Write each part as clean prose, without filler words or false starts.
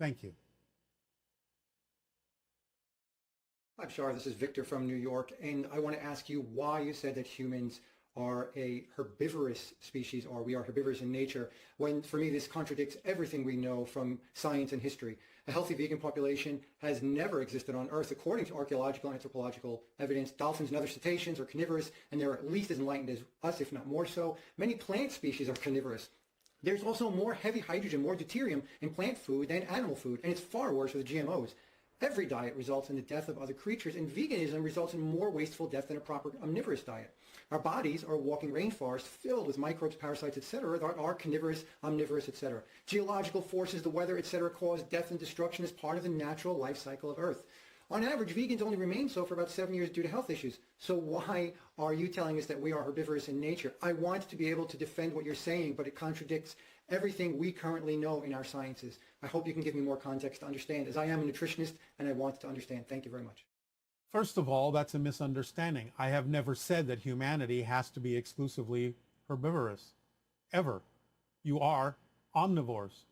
Thank you. Hi, Bashar. This is Victor from New York, and I want to ask you why you said that humans are a herbivorous species, or we are herbivorous in nature, when for me this contradicts everything we know from science and history. A healthy vegan population has never existed on Earth. According to archaeological and anthropological evidence, dolphins and other cetaceans are carnivorous, and they're at least as enlightened as us, if not more so. Many plant species are carnivorous. There's also more heavy hydrogen, more deuterium in plant food than animal food, and it's far worse with GMOs. Every diet results in the death of other creatures, and veganism results in more wasteful death than a proper omnivorous diet. Our bodies are walking rainforests filled with microbes, parasites, etc. that are carnivorous, omnivorous, etc. Geological forces, the weather, etc. cause death and destruction as part of the natural life cycle of Earth. On average, vegans only remain so for about 7 years due to health issues. So why are you telling us that we are herbivorous in nature? I want to be able to defend what you're saying, but it contradicts everything we currently know in our sciences. I hope you can give me more context to understand, as I am a nutritionist and I want to understand. Thank you very much. First of all, that's a misunderstanding. I have never said that humanity has to be exclusively herbivorous, ever. You are omnivores.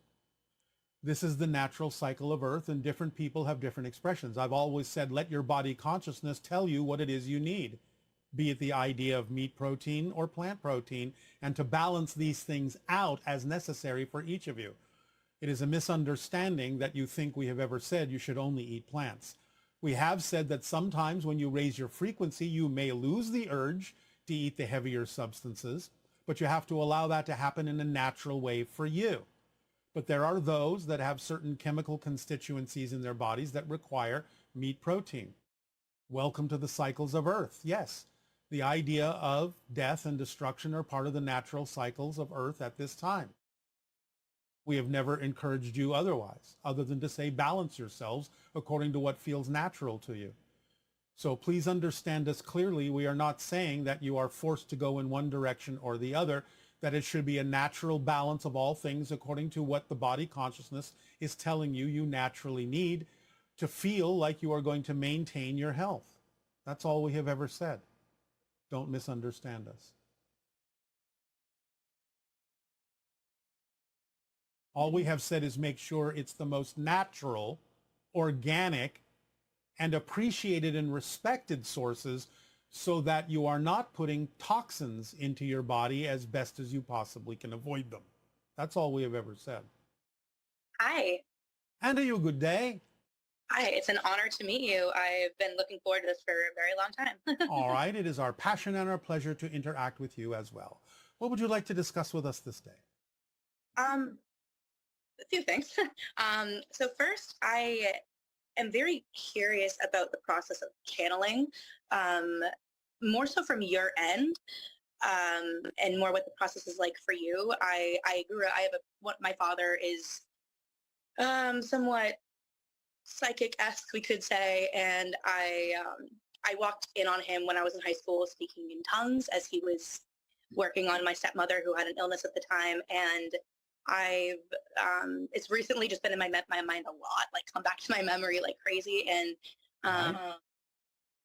This is the natural cycle of Earth, and different people have different expressions. I've always said, let your body consciousness tell you what it is you need, be it the idea of meat protein or plant protein, and to balance these things out as necessary for each of you. It is a misunderstanding that you think we have ever said you should only eat plants. We have said that sometimes when you raise your frequency, you may lose the urge to eat the heavier substances, but you have to allow that to happen in a natural way for you. But there are those that have certain chemical constituencies in their bodies that require meat protein. Welcome to the cycles of Earth. Yes, the idea of death and destruction are part of the natural cycles of Earth at this time. We have never encouraged you otherwise, other than to say balance yourselves according to what feels natural to you. So please understand us clearly. We are not saying that you are forced to go in one direction or the other, that it should be a natural balance of all things according to what the body consciousness is telling you you naturally need to feel like you are going to maintain your health. That's all we have ever said. Don't misunderstand us. All we have said is make sure it's the most natural, organic, and appreciated and respected sources so that you are not putting toxins into your body as best as you possibly can avoid them. That's all we have ever said. Hi. And are you a good day? Hi, it's an honor to meet you. I've been looking forward to this for a very long time. All right, it is our passion and our pleasure to interact with you as well. What would you like to discuss with us this day? A few things. So first, I am very curious about the process of channeling, more so from your end, and more what the process is like for you. My father is somewhat psychic-esque, we could say, and I walked in on him when I was in high school speaking in tongues as he was working on my stepmother who had an illness at the time, and it's recently just been in my mind a lot, like come back to my memory like crazy, and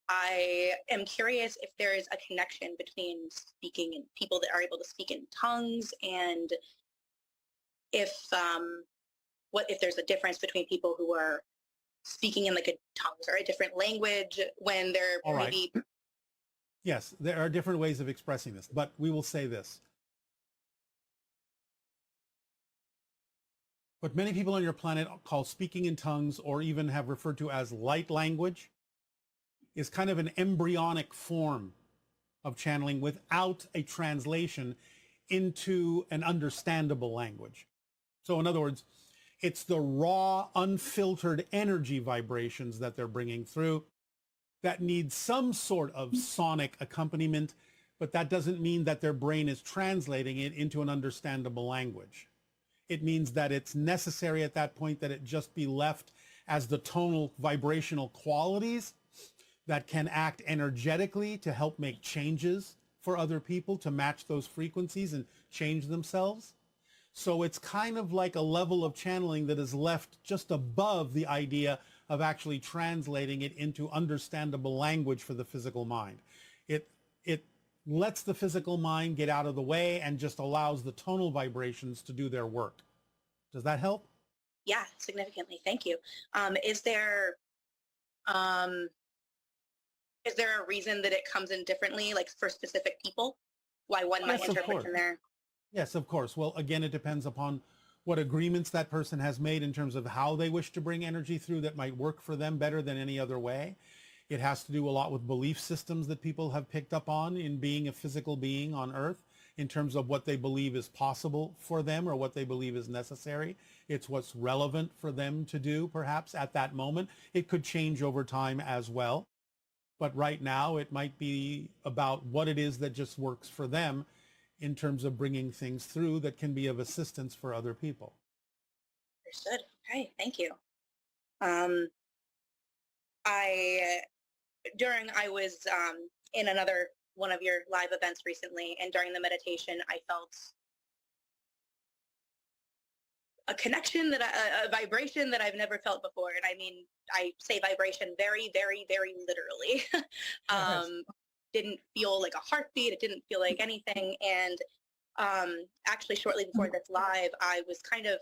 I am curious if there is a connection between speaking and people that are able to speak in tongues, and if there's a difference between people who are speaking in like a tongues or a different language when they're All right. maybe. Yes, there are different ways of expressing this, but we will say this. What many people on your planet call speaking in tongues, or even have referred to as light language, is kind of an embryonic form of channeling without a translation into an understandable language. So in other words, it's the raw, unfiltered energy vibrations that they're bringing through that need some sort of sonic accompaniment, but that doesn't mean that their brain is translating it into an understandable language. It means that it's necessary at that point that it just be left as the tonal vibrational qualities that can act energetically to help make changes for other people to match those frequencies and change themselves. So it's kind of like a level of channeling that is left just above the idea of actually translating it into understandable language for the physical mind. It lets the physical mind get out of the way and just allows the tonal vibrations to do their work. Does that help? Yeah, significantly. Thank you. Um, is there um, is there a reason that it comes in differently, like for specific people? Why one might Yes, of interpret course. in there? Yes, of course. Well, again, it depends upon what agreements that person has made in terms of how they wish to bring energy through that might work for them better than any other way. It has to do a lot with belief systems that people have picked up on in being a physical being on Earth in terms of what they believe is possible for them or what they believe is necessary. It's what's relevant for them to do, perhaps at that moment. It could change over time as well. But right now, it might be about what it is that just works for them in terms of bringing things through that can be of assistance for other people. Understood. Okay, thank you. Um, I I was in another one of your live events recently, and during the meditation, I felt a connection a vibration that I've never felt before. And I mean, I say vibration very, very, very literally. Yes. Didn't feel like a heartbeat. It didn't feel like anything. And actually, shortly before this live, I was kind of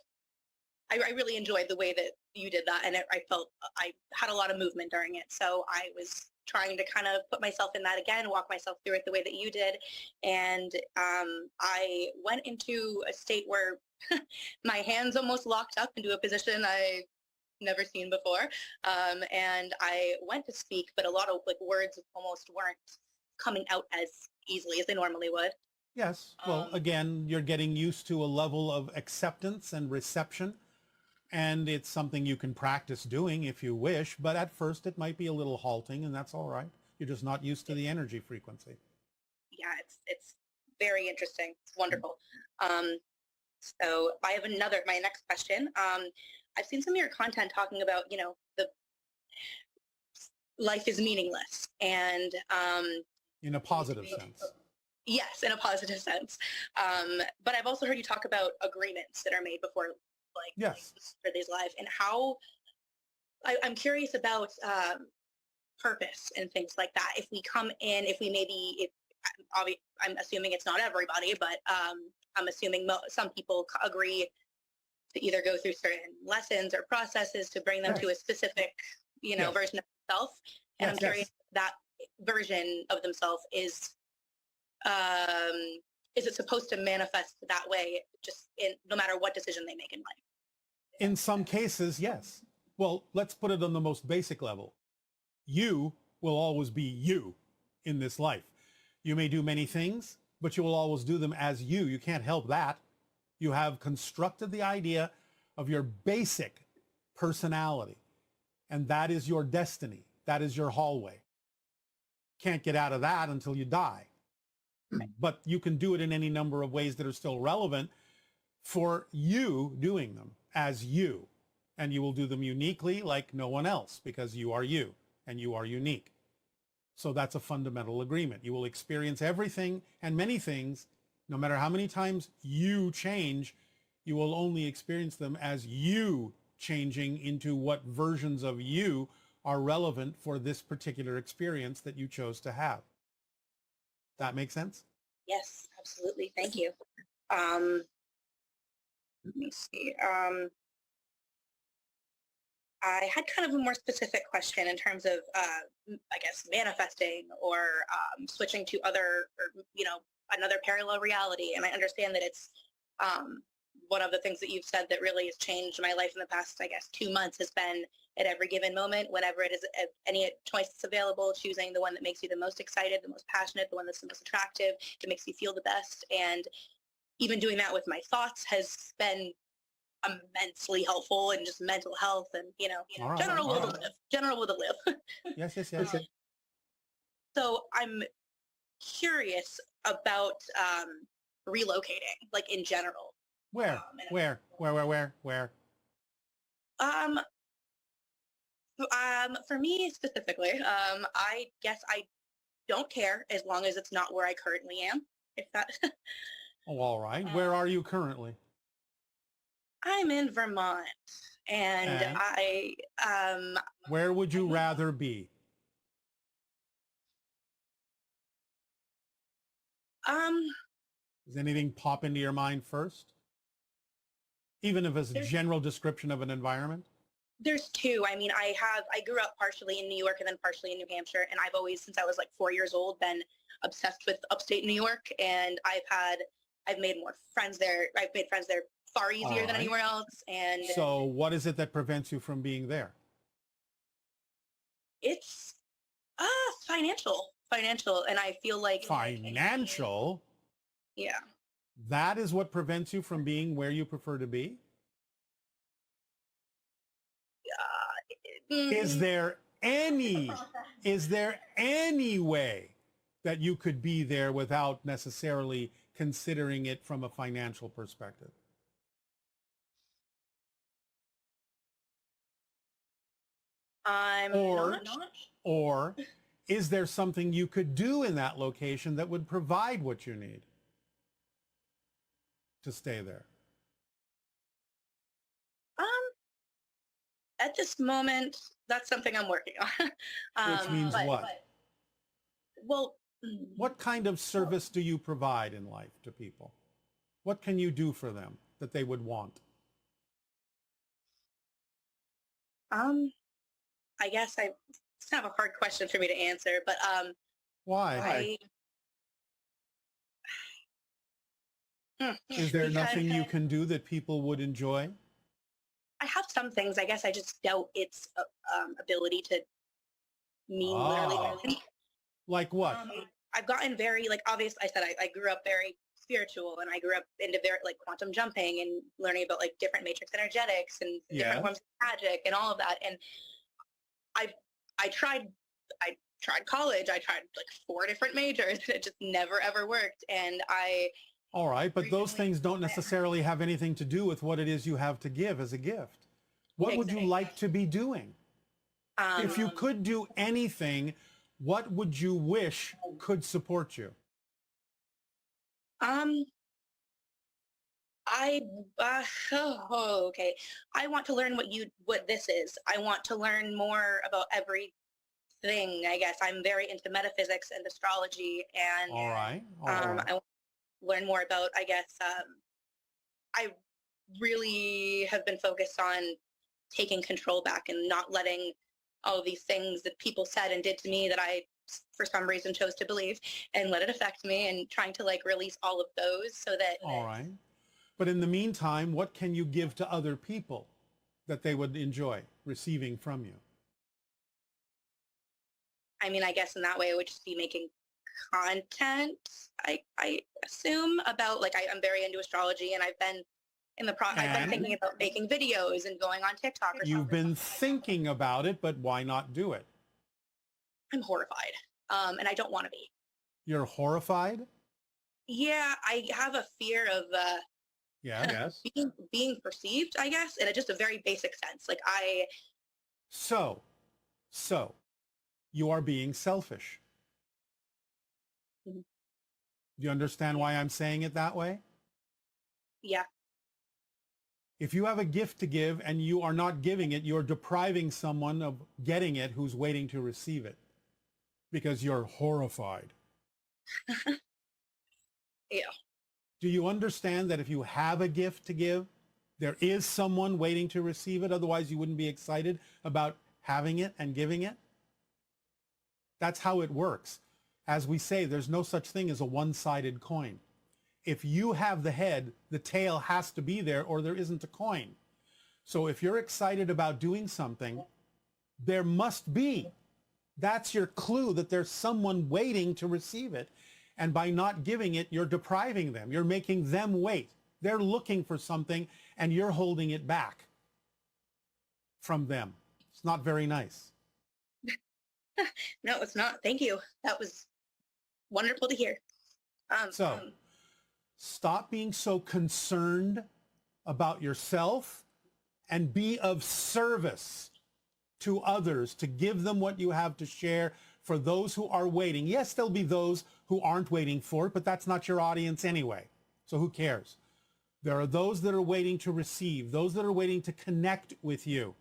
I really enjoyed the way that you did that, and I felt I had a lot of movement during it. So I was trying to kind of put myself in that again, walk myself through it the way that you did, and I went into a state where my hands almost locked up into a position I never seen before, and I went to speak, but a lot of like words almost weren't coming out as easily as they normally would. Yes. Well, Um, again, you're getting used to a level of acceptance and reception, and it's something you can practice doing if you wish, but at first it might be a little halting, and that's all right. You're just not used to the energy frequency. yeah, it's very interesting. It's wonderful. Um, so I have my next question. I've seen some of your content talking about, the life is meaningless, and In a we need to positive be, sense. yes, in a positive sense. But I've also heard you talk about agreements that are made before, like Yes. for these lives, and how I'm curious about purpose and things like that. If we come in, if we maybe, if I'm assuming it's not everybody, but I'm assuming some people agree to either go through certain lessons or processes to bring them to a Yes. specific, Yes. version of themselves. And I'm Yes. curious if that version of themselves um, is it supposed to manifest that way, just in no matter what decision they make in life? In some cases, yes. Well, let's put it on the most basic level. You will always be you in this life. You may do many things, but you will always do them as you. You can't help that. You have constructed the idea of your basic personality, and that is your destiny. That is your hallway. Can't get out of that until you die. But you can do it in any number of ways that are still relevant for you doing them as you. And you will do them uniquely like no one else because you are you and you are unique. So that's a fundamental agreement. You will experience everything and many things, no matter how many times you change, you will only experience them as you changing into what versions of you are relevant for this particular experience that you chose to have. That makes sense? Yes, absolutely. Thank you. Let me see. I had kind of a more specific question in terms of, I guess, manifesting or switching to other, or another parallel reality. And I understand that it's um, one of the things that you've said that really has changed my life in the past, I guess, 2 months has been at every given moment, whenever it is any choice that's available, choosing the one that makes you the most excited, the most passionate, the one that's the most attractive, that makes you feel the best. And even doing that with my thoughts has been immensely helpful in just mental health and All right. general All will to right. live, general will to live. Yes, yes, yes. So I'm curious about relocating, like in general. Where? Where? Um, for me specifically, I guess I don't care as long as it's not where I currently am. If that, Oh, all right. Where are you currently? I'm in Vermont, and And I where would you rather be? um Does anything pop into your mind first? Even if it's a general description of an environment? There's two. I mean, I grew up partially in New York and then partially in New Hampshire, and I've always, since I was like 4 years old, been obsessed with upstate New York, and I've made more friends there. I've made friends there far easier than right. anywhere else, and So what is it that prevents you from being there? it's financial, and I feel like Financial? yeah. That is what prevents you from being where you prefer to be? Is there any way that you could be there without necessarily considering it from a financial perspective? I'm Or, not. or is there something you could do in that location that would provide what you need to stay there? At this moment, that's something I'm working on. Which means what? Well, What kind of service do you provide in life to people? What can you do for them that they would want? I guess it's kind of a hard question for me to answer, but Why? Is there because nothing you can do that people would enjoy? I have some things. I guess I just doubt its ability to mean literally Ah. everything. Like what? I've gotten very, like, obvious. I said I grew up very spiritual, and I grew up into very like quantum jumping and learning about like different matrix energetics and different Yeah. forms of magic and all of that. And I tried college. I tried like 4 different majors. It just never ever worked. And All right, but those things don't necessarily have anything to do with what it is you have to give as a gift. What would you like to be doing? If you could do anything, what would you wish could support you? Okay. I want to learn what this is. I want to learn more about everything. I guess I'm very into metaphysics and astrology, and All right. I want to learn more about. I guess I really have been focused on taking control back and not letting all of these things that people said and did to me that I, for some reason, chose to believe, and let it affect me, and trying to like release all of those so that. All right. But in the meantime, what can you give to other people that they would enjoy receiving from you? I mean, I guess in that way it would just be making content. I assume about like I'm very into astrology, and I've been I've been thinking about making videos and going on TikTok or You've something. been thinking about it, but why not do it? I'm horrified, and I don't want to be. You're horrified? Yeah, I have a fear of Yes. being perceived, I guess, in just a very basic sense. Like So you are being selfish. Mhm. Do you understand why I'm saying it that way? Yeah. If you have a gift to give and you are not giving it, you're depriving someone of getting it who's waiting to receive it because you're horrified. Yeah. Do you understand that if you have a gift to give, there is someone waiting to receive it? Otherwise, you wouldn't be excited about having it and giving it? That's how it works. As we say, there's no such thing as a one-sided coin. If you have the head, the tail has to be there or there isn't a coin. So if you're excited about doing something, there must be. That's your clue that there's someone waiting to receive it. And by not giving it, you're depriving them. You're making them wait. They're looking for something and you're holding it back from them. It's not very nice. No, it's not. Thank you. That was wonderful to hear. Stop being so concerned about yourself and be of service to others, to give them what you have to share for those who are waiting. Yes, there'll be those who aren't waiting for it, but that's not your audience anyway. So who cares? There are those that are waiting to receive, those that are waiting to connect with you.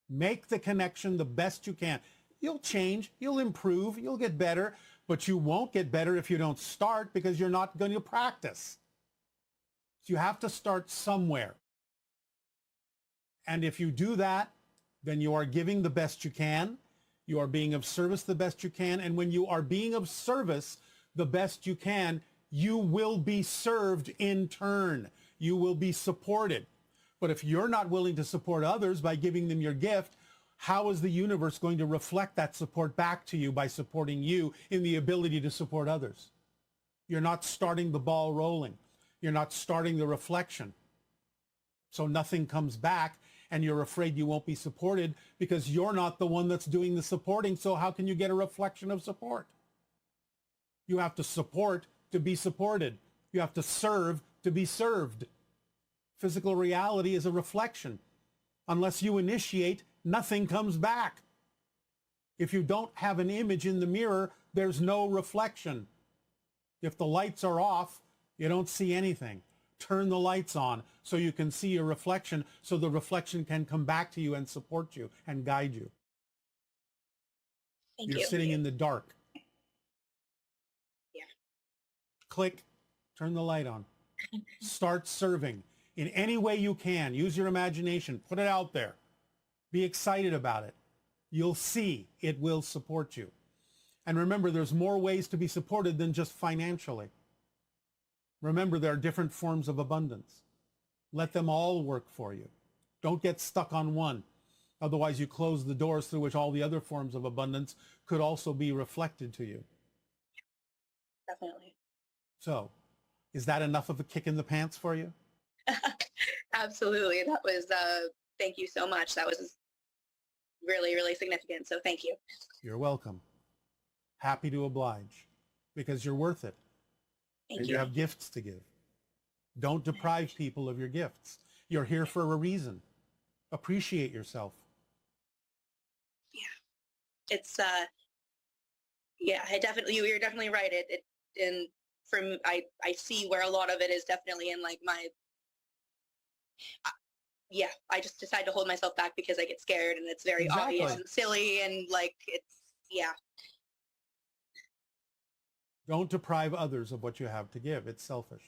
Make the connection the best you can. You'll change, you'll improve, you'll get better, but you won't get better if you don't start because you're not going to practice. So you have to start somewhere. And if you do that, then you are giving the best you can. You are being of service the best you can. And when you are being of service the best you can, you will be served in turn. You will be supported. But if you're not willing to support others by giving them your gift, how is the universe going to reflect that support back to you by supporting you in the ability to support others? You're not starting the ball rolling. You're not starting the reflection. So nothing comes back, and you're afraid you won't be supported because you're not the one that's doing the supporting. So how can you get a reflection of support? You have to support to be supported. You have to serve to be served. Physical reality is a reflection. Unless you initiate, nothing comes back. If you don't have an image in the mirror, there's no reflection. If the lights are off, you don't see anything. Turn the lights on so you can see your reflection, so the reflection can come back to you and support you and guide you. Thank You're you. sitting in the dark. Yeah. Click, turn the light on. Start serving in any way you can. Use your imagination. Put it out there. Be excited about it. You'll see it will support you. And remember, there's more ways to be supported than just financially. Remember, there are different forms of abundance. Let them all work for you. Don't get stuck on one. Otherwise, you close the doors through which all the other forms of abundance could also be reflected to you. Definitely. So, is that enough of a kick in the pants for you? Absolutely. That was, thank you so much. That was really, really significant. So thank you. You're welcome. Happy to oblige because you're worth it. Thank And you. you have gifts to give. Don't deprive people of your gifts. You're here for a reason. Appreciate yourself. Yeah. It's, yeah, you're definitely right. And from, I see where a lot of it is definitely in like my, yeah, I just decide to hold myself back because I get scared and it's very Exactly. obvious and silly and like, it's, yeah. Don't deprive others of what you have to give. It's selfish.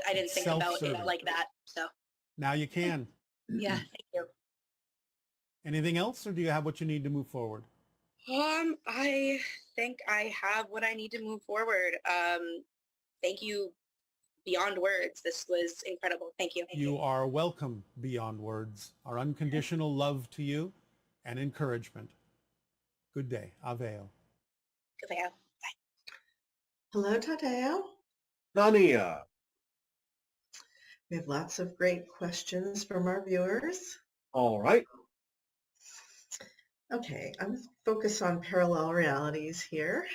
I didn't think about it Self-serving. like that. So Now you can. yeah, thank you. Anything else, or do you have what you need to move forward? I think I have what I need to move forward. Thank you beyond words. This was incredible. Thank you. You are welcome beyond words. Our unconditional love to you and encouragement. Good day. Aveo. Goodbye. Hello, Tadeo. Nania. We have lots of great questions from our viewers. All right. Okay, I'm focused on parallel realities here.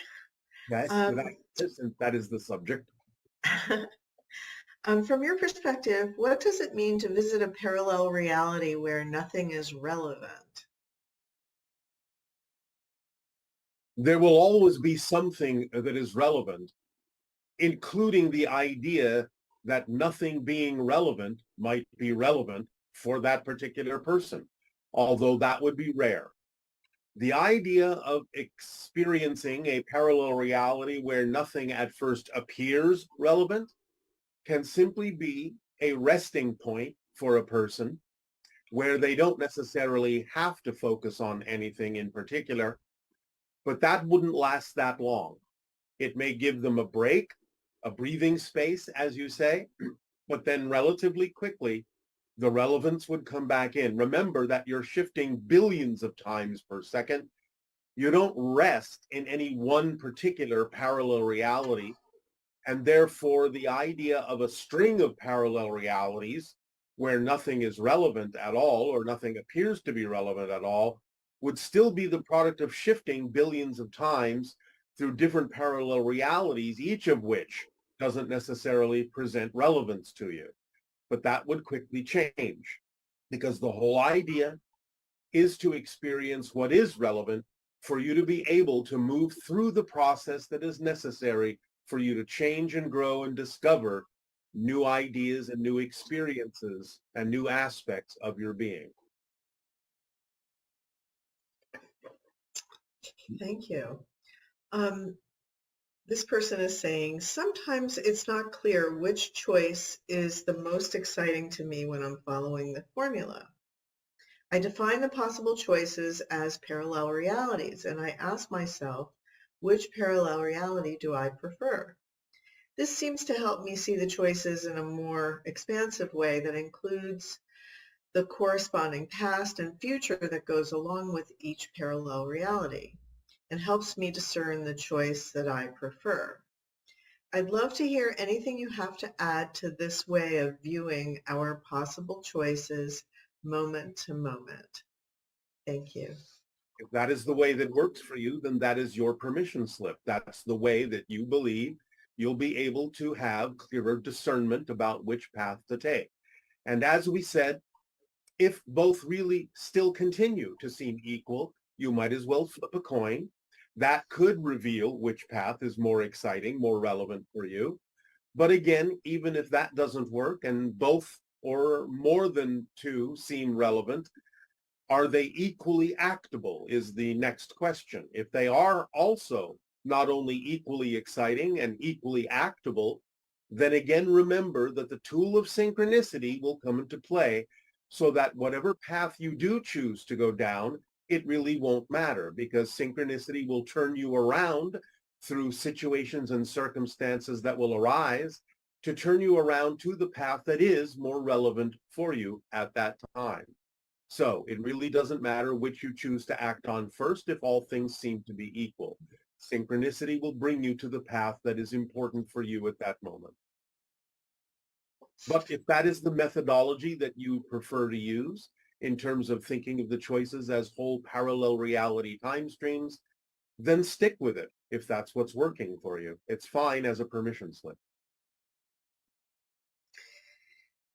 Yes, that is the subject. From your perspective, what does it mean to visit a parallel reality where nothing is relevant? There will always be something that is relevant, including the idea that nothing being relevant might be relevant for that particular person, although that would be rare. The idea of experiencing a parallel reality where nothing at first appears relevant can simply be a resting point for a person where they don't necessarily have to focus on anything in particular, but that wouldn't last that long. It may give them a break, a breathing space, as you say, but then relatively quickly, the relevance would come back in. Remember that you're shifting billions of times per second. You don't rest in any one particular parallel reality. And therefore, the idea of a string of parallel realities where nothing is relevant at all or nothing appears to be relevant at all would still be the product of shifting billions of times through different parallel realities, each of which doesn't necessarily present relevance to you. But that would quickly change because the whole idea is to experience what is relevant for you to be able to move through the process that is necessary for you to change and grow and discover new ideas and new experiences and new aspects of your being. Thank you. This person is saying, sometimes it's not clear which choice is the most exciting to me when I'm following the formula. I define the possible choices as parallel realities, and I ask myself, which parallel reality do I prefer? This seems to help me see the choices in a more expansive way that includes the corresponding past and future that goes along with each parallel reality, and helps me discern the choice that I prefer. I'd love to hear anything you have to add to this way of viewing our possible choices moment to moment. Thank you. If that is the way that works for you, then that is your permission slip. That's the way that you believe you'll be able to have clearer discernment about which path to take. And as we said, if both really still continue to seem equal, you might as well flip a coin. That could reveal which path is more exciting, more relevant for you. But again, even if that doesn't work and both or more than two seem relevant, are they equally actable is the next question. If they are also not only equally exciting and equally actable, then again remember that the tool of synchronicity will come into play, so that whatever path you do choose to go down, it really won't matter, because synchronicity will turn you around through situations and circumstances that will arise to turn you around to the path that is more relevant for you at that time. So it really doesn't matter which you choose to act on first if all things seem to be equal. Synchronicity will bring you to the path that is important for you at that moment. But if that is the methodology that you prefer to use in terms of thinking of the choices as whole parallel reality time streams, then stick with it if that's what's working for you. It's fine as a permission slip.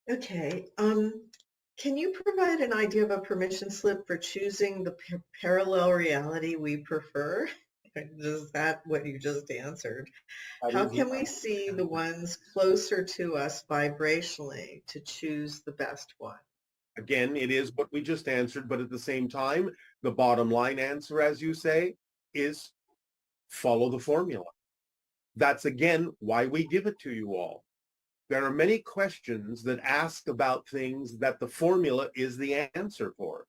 Okay. Can you provide an idea of a permission slip for choosing the parallel reality we prefer? Is that what you just answered? How can we see the ones closer to us vibrationally to choose the best one? Again, it is what we just answered, but at the same time, the bottom line answer, as you say, is follow the formula. That's again why we give it to you all. There are many questions that ask about things that the formula is the answer for.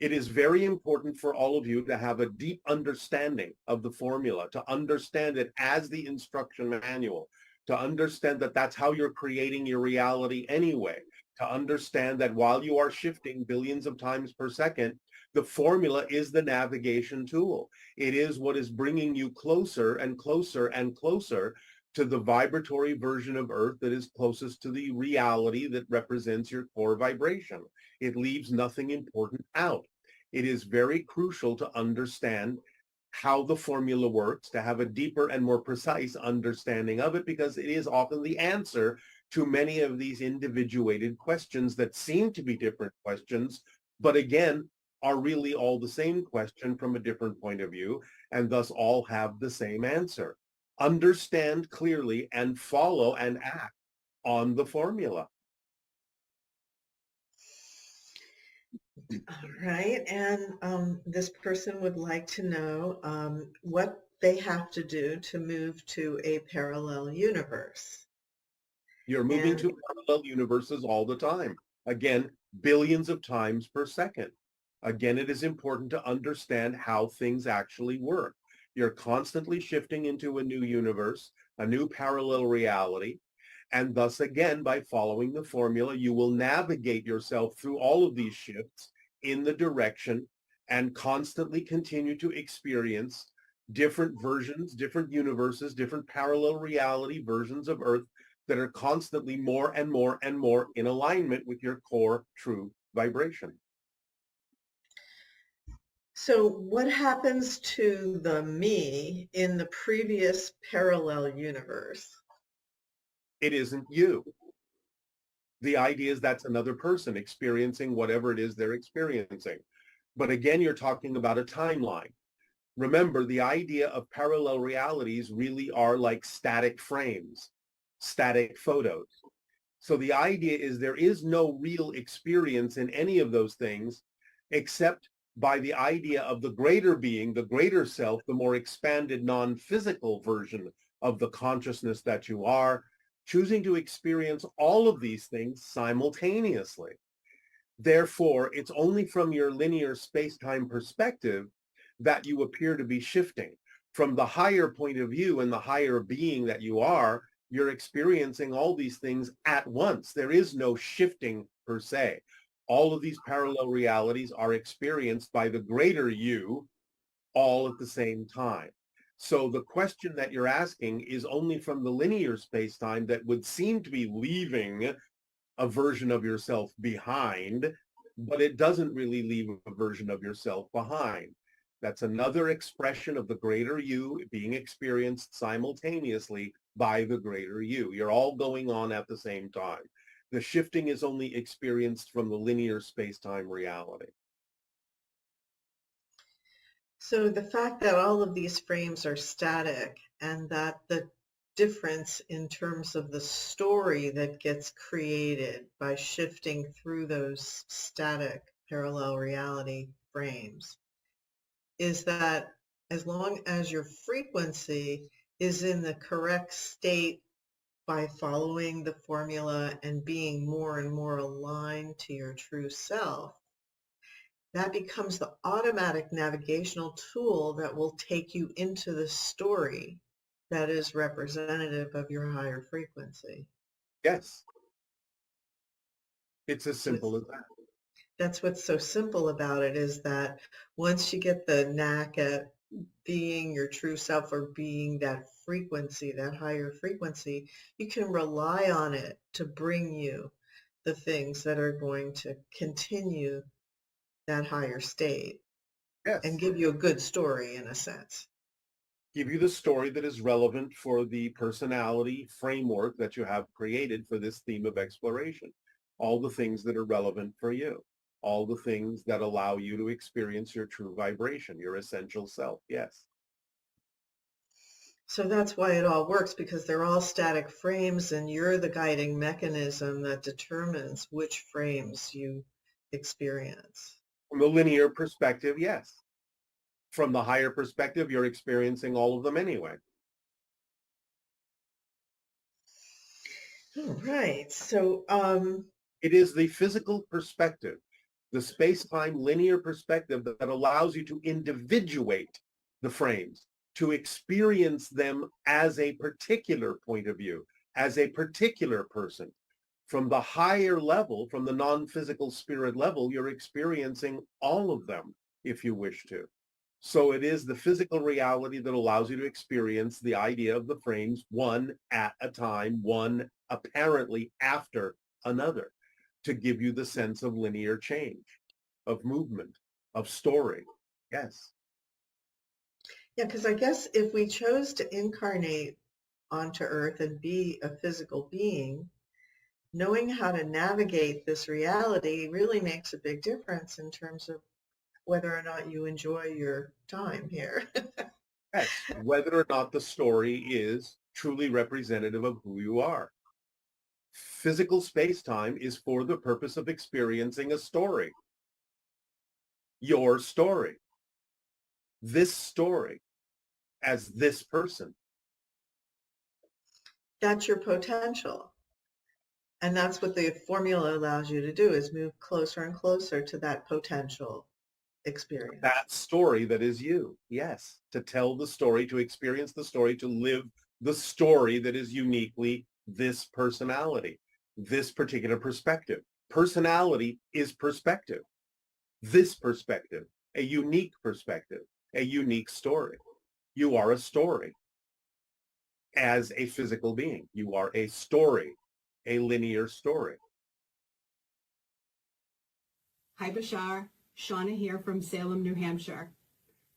It is very important for all of you to have a deep understanding of the formula, to understand it as the instruction manual, to understand that that's how you're creating your reality anyway, to understand that while you are shifting billions of times per second, the formula is the navigation tool. It is what is bringing you closer and closer and closer to the vibratory version of Earth that is closest to the reality that represents your core vibration. It leaves nothing important out. It is very crucial to understand how the formula works, to have a deeper and more precise understanding of it, because it is often the answer to many of these individuated questions that seem to be different questions, but again, are really all the same question from a different point of view, and thus all have the same answer. Understand clearly and follow and act on the formula. All right. And this person would like to know what they have to do to move to a parallel universe. You're moving to parallel universes all the time. Again, billions of times per second. Again, it is important to understand how things actually work. You're constantly shifting into a new universe, a new parallel reality. And thus, again, by following the formula, you will navigate yourself through all of these shifts in the direction and constantly continue to experience different versions, different universes, different parallel reality versions of Earth that are constantly more and more and more in alignment with your core true vibration. So what happens to the me in the previous parallel universe? It isn't you. The idea is that's another person experiencing whatever it is they're experiencing. But again, you're talking about a timeline. Remember, the idea of parallel realities really are like static frames, static photos. So the idea is there is no real experience in any of those things except by the idea of the greater being, the greater self, the more expanded non-physical version of the consciousness that you are, choosing to experience all of these things simultaneously. Therefore, it's only from your linear space-time perspective that you appear to be shifting. From the higher point of view and the higher being that you are, you're experiencing all these things at once. There is no shifting per se. All of these parallel realities are experienced by the greater you all at the same time. So the question that you're asking is only from the linear space-time that would seem to be leaving a version of yourself behind, but it doesn't really leave a version of yourself behind. That's another expression of the greater you being experienced simultaneously by the greater you. You're all going on at the same time. The shifting is only experienced from the linear space-time reality. So the fact that all of these frames are static and that the difference in terms of the story that gets created by shifting through those static parallel reality frames is that as long as your frequency is in the correct state by following the formula and being more and more aligned to your true self, that becomes the automatic navigational tool that will take you into the story that is representative of your higher frequency. Yes. It's as simple as that. That's what's so simple about it, is that once you get the knack at being your true self or being that frequency, that higher frequency, you can rely on it to bring you the things that are going to continue that higher state Yes. and give you a good story in a sense. Give you the story that is relevant for the personality framework that you have created for this theme of exploration. All the things that are relevant for you. All the things that allow you to experience your true vibration, your essential self. Yes. So that's why it all works, because they're all static frames and you're the guiding mechanism that determines which frames you experience. From the linear perspective, yes. From the higher perspective, you're experiencing all of them anyway. All right. So it is the physical perspective, the space-time linear perspective that allows you to individuate the frames, to experience them as a particular point of view, as a particular person. From the higher level, from the non-physical spirit level, you're experiencing all of them if you wish to. So it is the physical reality that allows you to experience the idea of the frames one at a time, one apparently after another, to give you the sense of linear change, of movement, of story. Yes. yeah, because I guess if we chose to incarnate onto Earth and be a physical being, knowing how to navigate this reality really makes a big difference in terms of whether or not you enjoy your time here. Yes. Whether or not the story is truly representative of who you are. Physical space-time is for the purpose of experiencing a story. Your story. This story as this person. That's your potential. And that's what the formula allows you to do, is move closer and closer to that potential experience. That story that is you. Yes. To tell the story, to experience the story, to live the story that is uniquely this personality, this particular perspective. Personality is perspective. This perspective, a unique perspective, a unique story. You are a story. As a physical being, you are a story, a linear story. Hi, Bashar. Shauna here from Salem, New Hampshire.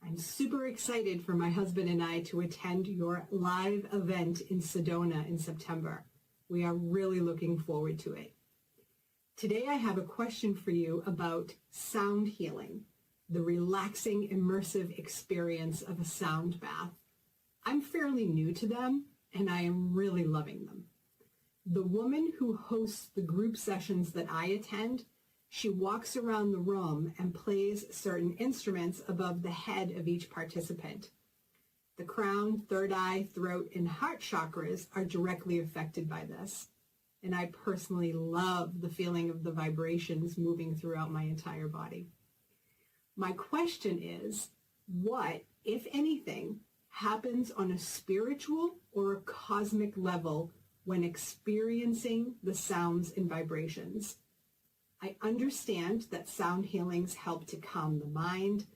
I'm super excited for my husband and I to attend your live event in Sedona in September. We are really looking forward to it. Today I have a question for you about sound healing, the relaxing, immersive experience of a sound bath. I'm fairly new to them, and I am really loving them. The woman who hosts the group sessions that I attend She walks around the room and plays certain instruments above the head of each participant. The crown, third eye, throat, and heart chakras are directly affected by this. And I personally love the feeling of the vibrations moving throughout my entire body. My question is, what, if anything, happens on a spiritual or a cosmic level when experiencing the sounds and vibrations? I understand that sound healings help to calm the mind,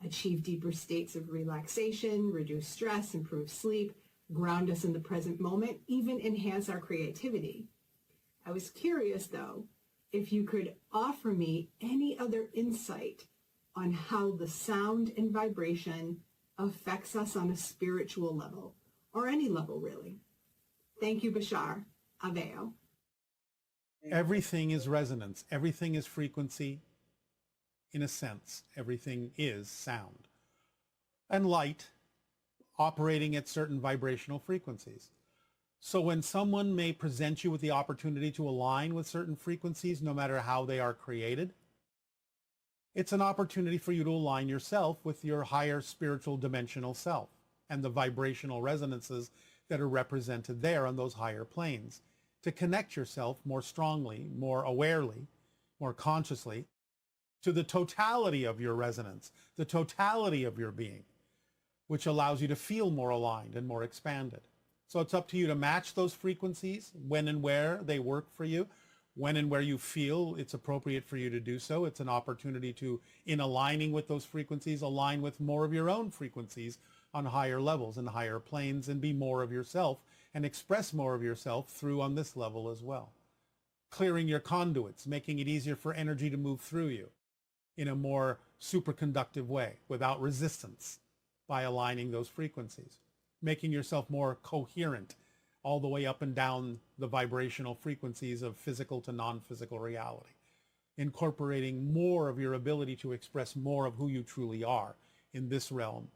achieve deeper states of relaxation, reduce stress, improve sleep, ground us in the present moment, even enhance our creativity. I was curious, though, if you could offer me any other insight on how the sound and vibration affects us on a spiritual level, or any level, really. Thank you, Bashar. Aveo. Everything is resonance. Everything is frequency. In a sense, everything is sound. And light operating at certain vibrational frequencies. So when someone may present you with the opportunity to align with certain frequencies, no matter how they are created, it's an opportunity for you to align yourself with your higher spiritual dimensional self and the vibrational resonances that are represented there on those higher planes, to connect yourself more strongly, more awarely, more consciously to the totality of your resonance, the totality of your being, which allows you to feel more aligned and more expanded. So it's up to you to match those frequencies when and where they work for you, when and where you feel it's appropriate for you to do so. It's an opportunity to, in aligning with those frequencies, align with more of your own frequencies on higher levels and higher planes, and be more of yourself and express more of yourself through on this level as well. Clearing your conduits, making it easier for energy to move through you in a more superconductive way without resistance by aligning those frequencies. Making yourself more coherent all the way up and down the vibrational frequencies of physical to non-physical reality. Incorporating more of your ability to express more of who you truly are in this realm